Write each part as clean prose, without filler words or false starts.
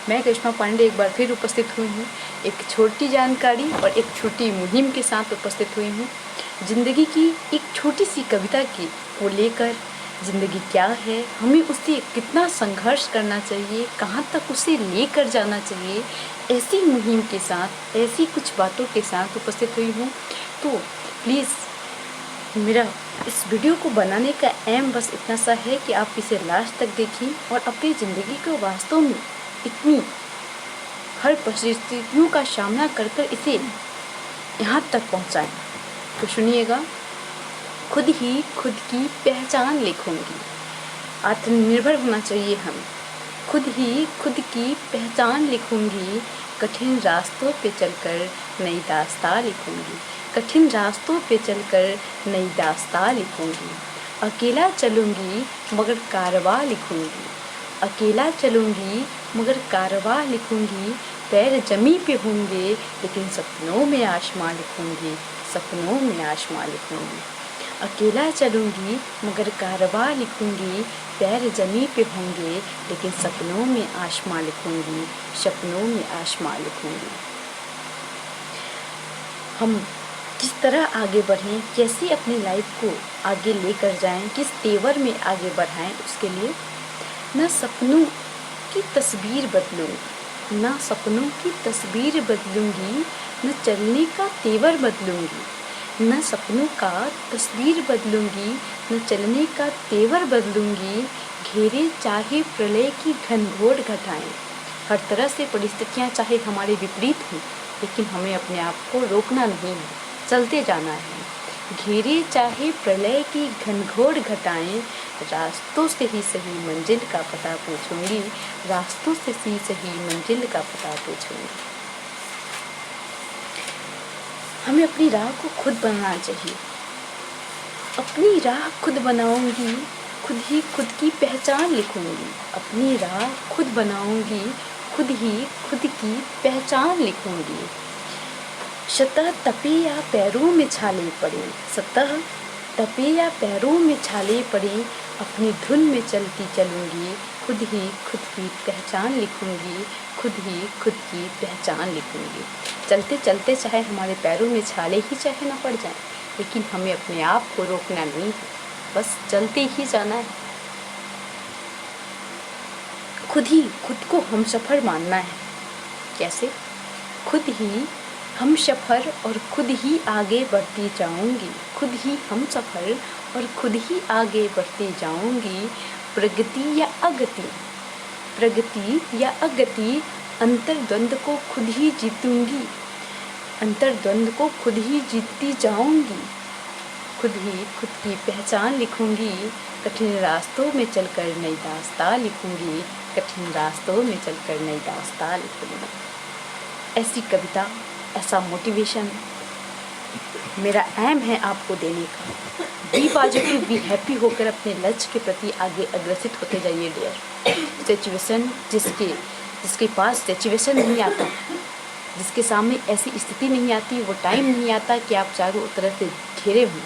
मैं करिश्मा पांडे एक बार फिर उपस्थित हुई हूँ एक छोटी जानकारी और एक छोटी मुहिम के साथ उपस्थित हुई हूँ। ज़िंदगी की एक छोटी सी कविता को लेकर, ज़िंदगी क्या है, हमें उससे कितना संघर्ष करना चाहिए, कहाँ तक उसे लेकर जाना चाहिए, ऐसी मुहिम के साथ, ऐसी कुछ बातों के साथ उपस्थित हुई हूँ। तो प्लीज़ मेरा इस वीडियो को बनाने का एम बस इतना सा है कि आप इसे लास्ट तक देखें और अपनी ज़िंदगी को वास्तव में इतनी हर परिस्थितियों का सामना कर इसे यहाँ तक पहुँचाएं। तो सुनिएगा। खुद ही खुद की पहचान लिखूंगी। आत्मनिर्भर होना चाहिए हम। खुद ही खुद की पहचान लिखूंगी। कठिन रास्तों पे चलकर नई दास्तां लिखूंगी। कठिन रास्तों पे चलकर नई दास्तां लिखूंगी। अकेला चलूंगी मगर कारवां लिखूंगी। अकेला चलूंगी मगर कारवां लिखूंगी। पैर जमी पे होंगे लेकिन सपनों में आसमां लिखूंगी। सपनों में आसमां लिखूंगी। अकेला चलूंगी मगर कारवां लिखूंगी। पैर जमी पे होंगे लेकिन सपनों में आसमां लिखूंगी। सपनों में आसमां लिखूंगी। हम किस तरह आगे बढ़ें, कैसे अपनी लाइफ को आगे लेकर जाएं, किस तेवर में आगे बढ़ाएं, उसके लिए न सपनों की तस्वीर बदलूंगी, न सपनों की तस्वीर बदलूंगी, न चलने का तेवर बदलूंगी, न सपनों का तस्वीर बदलूंगी, न चलने का तेवर बदलूंगी। घेरे चाहे प्रलय की घनघोर घटाएं। हर तरह से परिस्थितियां चाहे हमारे विपरीत हों, लेकिन हमें अपने आप को रोकना नहीं है, चलते जाना है। घेरे चाहे प्रलय की घनघोर घटाएं। रास्तों से ही सही मंजिल का पता पूछूंगी। रास्तों से ही सही मंजिल का पता पूछूंगी। हमें अपनी राह को खुद बनाना चाहिए। अपनी राह खुद बनाऊंगी। खुद ही खुद की पहचान लिखूंगी। अपनी राह खुद बनाऊंगी। खुद ही खुद की पहचान लिखूंगी। सतह तपे या पैरों में छाले पड़े, सतह तपे या पैरों में छाले पड़े, अपनी धुन में चलती चलूंगी। खुद ही खुद की पहचान लिखूंगी। खुद ही खुद की पहचान लिखूंगी। चलते चलते चाहे हमारे पैरों में छाले ही चाहे ना पड़ जाएं, लेकिन हमें अपने आप को रोकना नहीं है, बस चलते ही जाना है। खुद ही खुद को हमसफ़र मानना है। कैसे? खुद ही हम सफ़र और खुद ही आगे बढ़ती जाऊंगी। खुद ही हम सफ़र और खुद ही आगे बढ़ती जाऊंगी। प्रगति या अगति, प्रगति या अगति, अंतर्द्वंद को खुद ही जीतूंगी। अंतर्द्वंद को खुद ही जीतती जाऊंगी। खुद ही खुद की पहचान लिखूंगी। कठिन रास्तों में चलकर नई दास्तां लिखूंगी। कठिन रास्तों में चलकर नई दास्तां लिखूंगी। ऐसी कविता, ऐसा मोटिवेशन मेरा एम है आपको देने का। बी पॉजिटिव, बी हैप्पी होकर अपने लक्ष्य के प्रति आगे अग्रसित होते जाइए डियर। सिचुएशन जिसके पास सिचुएशन नहीं आता, जिसके सामने ऐसी स्थिति नहीं आती, वो टाइम नहीं आता कि आप चारों तरफ से घेरे हों,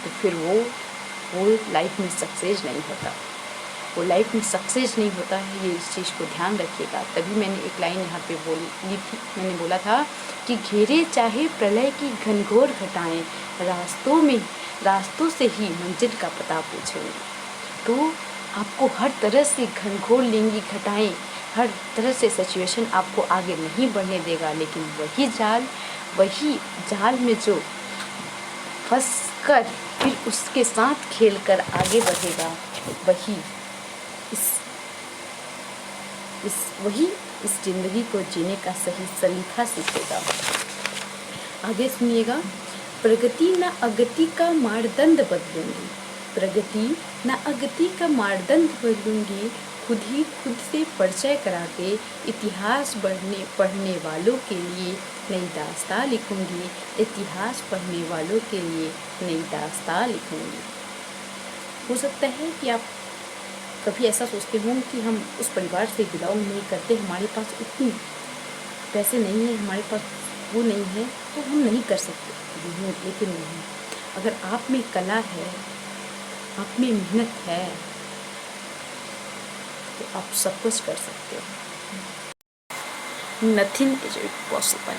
तो फिर वो लाइफ में सक्सेस नहीं होता। वो लाइफ में सक्सेस नहीं होता है, ये इस चीज़ को ध्यान रखिएगा। तभी मैंने एक लाइन यहाँ पे बोली थी, मैंने बोला था कि घेरे चाहे प्रलय की घनघोर घटाएं, रास्तों से ही मंजिल का पता पूछेंगे। तो आपको हर तरह से घनघोर लेंगी घटाएं, हर तरह से सिचुएशन आपको आगे नहीं बढ़ने देगा, लेकिन वही जाल में जो फंस कर फिर उसके साथ खेल कर आगे बढ़ेगा, वही इस ज़िंदगी को जीने का सही सलीका सीखेगा। आगे सुनिएगा। प्रगति न अगति का मानदंड बदलूंगी। प्रगति न अगति का मानदंड बदलूंगी। खुद ही खुद से परिचय करा के इतिहास पढ़ने वालों के लिए नई दास्तां लिखूंगी। इतिहास पढ़ने वालों के लिए नई दास्तां लिखूंगी। हो सकता है कि आप कभी ऐसा सोचते हों कि हम उस परिवार से बिलोंग नहीं करते, हमारे पास उतनी पैसे नहीं है, हमारे पास वो नहीं है, तो हम नहीं कर सकते। लेकिन नहीं, अगर आप में कला है, आप में मेहनत है, तो आप सब कुछ कर सकते हो। नथिंग इज इम्पॉसिबल,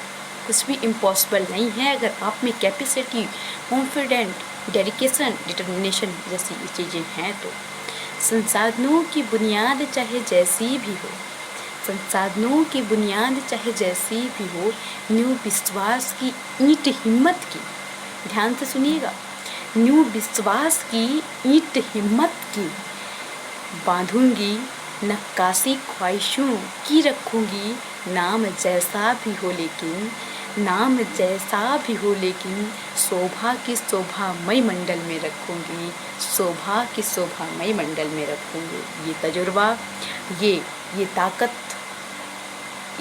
कुछ भी इम्पॉसिबल नहीं है अगर आप में कैपेसिटी, कॉन्फिडेंट, डेडिकेशन, डिटर्मिनेशन जैसी चीज़ें हैं तो। संसाधनों की बुनियाद चाहे जैसी भी हो, संसाधनों की बुनियाद चाहे जैसी भी हो, न्यू विश्वास की ईंट हिम्मत की, ध्यान से सुनिएगा, न्यू विश्वास की ईंट हिम्मत की बांधूंगी, नक्काशी ख्वाहिशों की रखूंगी, नाम जैसा भी हो लेकिन, नाम जैसा भी हो लेकिन शोभा की शोभामय मंडल में रखूंगी, शोभा की शोभामय मंडल में रखूंगी। ये तजुर्बा, ये ताकत,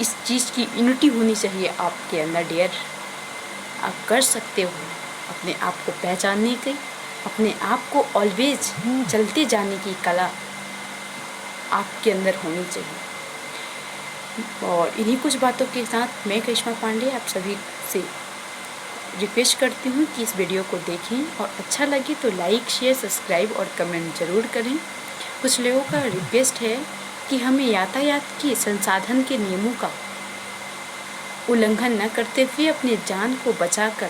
इस चीज़ की यूनिटी होनी चाहिए आपके अंदर डियर। आप कर सकते हो अपने आप को पहचानने की, अपने आप को ऑलवेज चलते जाने की कला आपके अंदर होनी चाहिए। और इन्हीं कुछ बातों के साथ मैं करिश्मा पांडे आप सभी से रिक्वेस्ट करती हूँ कि इस वीडियो को देखें और अच्छा लगे तो लाइक, शेयर, सब्सक्राइब और कमेंट ज़रूर करें। कुछ लोगों का रिक्वेस्ट है कि हमें यातायात के संसाधन के नियमों का उल्लंघन न करते हुए अपने जान को बचाकर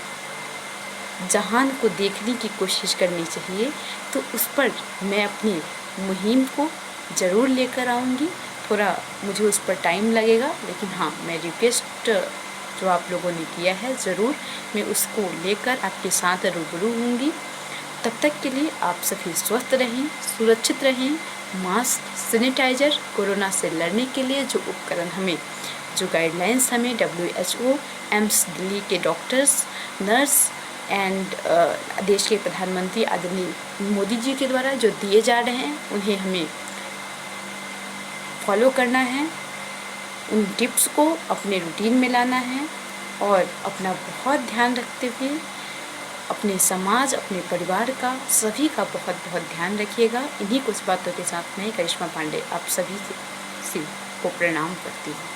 जहान को देखने की कोशिश करनी चाहिए, तो उस पर मैं अपनी मुहिम को ज़रूर लेकर आऊँगी। थोड़ा मुझे उस पर टाइम लगेगा, लेकिन हाँ, मैं रिक्वेस्ट जो आप लोगों ने किया है ज़रूर मैं उसको लेकर आपके साथ रूबरू होंगी। तब तक के लिए आप सभी स्वस्थ रहें, सुरक्षित रहें। मास्क, सैनिटाइज़र, कोरोना से लड़ने के लिए जो उपकरण हमें, जो गाइडलाइंस हमें WHO, एम्स दिल्ली के डॉक्टर्स, नर्स एंड देश के प्रधानमंत्री आदरणीय मोदी जी के द्वारा जो दिए जा रहे हैं, उन्हें हमें फॉलो करना है, उन टिप्स को अपने रूटीन में लाना है और अपना बहुत ध्यान रखते हुए अपने समाज, अपने परिवार का, सभी का बहुत बहुत ध्यान रखिएगा। इन्हीं कुछ बातों के साथ मैं करिश्मा पांडे आप सभी से को प्रणाम करती हूँ।